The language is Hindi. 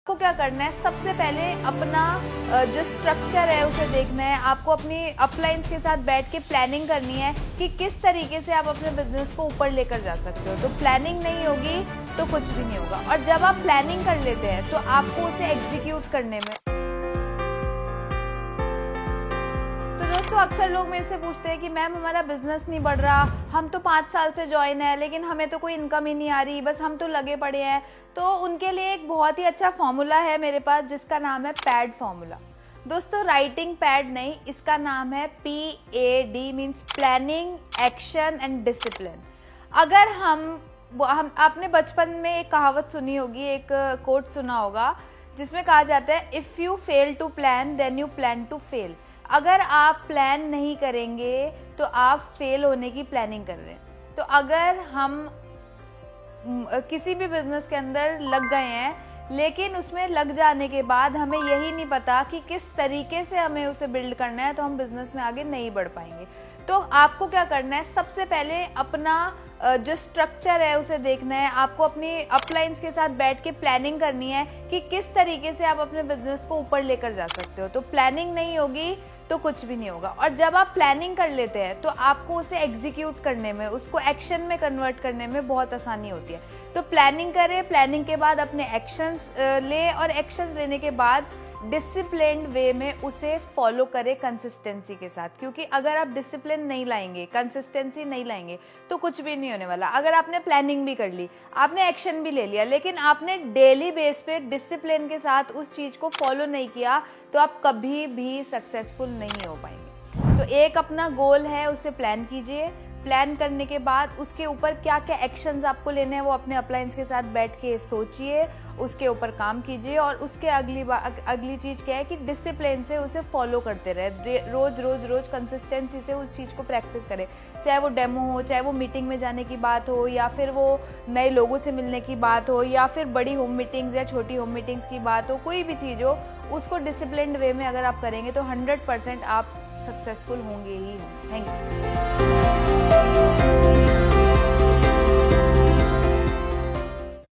आपको क्या करना है, सबसे पहले अपना जो स्ट्रक्चर है उसे देखना है। आपको अपनी अपलाइंस के साथ बैठ के प्लानिंग करनी है कि किस तरीके से आप अपने बिजनेस को ऊपर लेकर जा सकते हो। तो प्लानिंग नहीं होगी तो कुछ भी नहीं होगा। और जब आप प्लानिंग कर लेते हैं तो आपको उसे एग्जीक्यूट करने में, तो दोस्तों अक्सर लोग मेरे से पूछते हैं कि मैम हमारा बिजनेस नहीं बढ़ रहा, हम तो 5 साल से ज्वाइन है लेकिन हमें तो कोई इनकम ही नहीं आ रही, बस हम तो लगे पड़े हैं। तो उनके लिए एक बहुत ही अच्छा फॉर्मूला है मेरे पास जिसका नाम है पैड फॉर्मूला। दोस्तों राइटिंग पैड नहीं, इसका नाम है PAD, means planning, action and discipline. अगर हम आपने बचपन में एक कहावत सुनी होगी, एक कोट सुना होगा जिसमें कहा जाता है if you fail to plan then you plan to fail. अगर आप प्लान नहीं करेंगे तो आप फेल होने की प्लानिंग कर रहे हैं। तो अगर हम किसी भी बिजनेस के अंदर लग गए हैं लेकिन उसमें लग जाने के बाद हमें यही नहीं पता कि किस तरीके से हमें उसे बिल्ड करना है, तो हम बिजनेस में आगे नहीं बढ़ पाएंगे। तो आपको क्या करना है, सबसे पहले अपना जो स्ट्रक्चर है उसे देखना है। आपको अपनी अपलाइंस के साथ बैठ के प्लानिंग करनी है कि किस तरीके से आप अपने बिजनेस को ऊपर लेकर जा सकते हो। तो प्लानिंग नहीं होगी तो कुछ भी नहीं होगा। और जब आप प्लानिंग कर लेते हैं तो आपको उसे एग्जीक्यूट करने में, उसको एक्शन में कन्वर्ट करने में बहुत आसानी होती है। तो प्लानिंग करें, प्लानिंग के बाद अपने एक्शंस ले और एक्शंस लेने के बाद डिसिप्लिन्ड वे में उसे फॉलो करें कंसिस्टेंसी के साथ। क्योंकि अगर आप डिसिप्लिन नहीं लाएंगे, कंसिस्टेंसी नहीं लाएंगे तो कुछ भी नहीं होने वाला। अगर आपने प्लानिंग भी कर ली, आपने एक्शन भी ले लिया, लेकिन आपने डेली बेस पे डिसिप्लिन के साथ उस चीज़ को फॉलो नहीं किया तो आप कभी भी सक्सेसफुल नहीं हो पाएंगे। तो एक अपना गोल है, उसे प्लान कीजिए। प्लान करने के बाद उसके ऊपर क्या क्या एक्शंस आपको लेने हैं वो अपने अपलाइंस के साथ बैठ के सोचिए, उसके ऊपर काम कीजिए। और उसके अगली चीज़ क्या है कि डिसिप्लिन से उसे फॉलो करते रहे, रोज कंसिस्टेंसी से उस चीज़ को प्रैक्टिस करें। चाहे वो डेमो हो, चाहे वो मीटिंग में जाने की बात हो, या फिर वो नए लोगों से मिलने की बात हो, या फिर बड़ी होम मीटिंग्स या छोटी होम मीटिंग्स की बात हो, कोई भी चीज़ हो, उसको डिसिप्लिन्ड वे में अगर आप करेंगे तो 100% आप सक्सेसफुल होंगे ही होंगे। Thank you.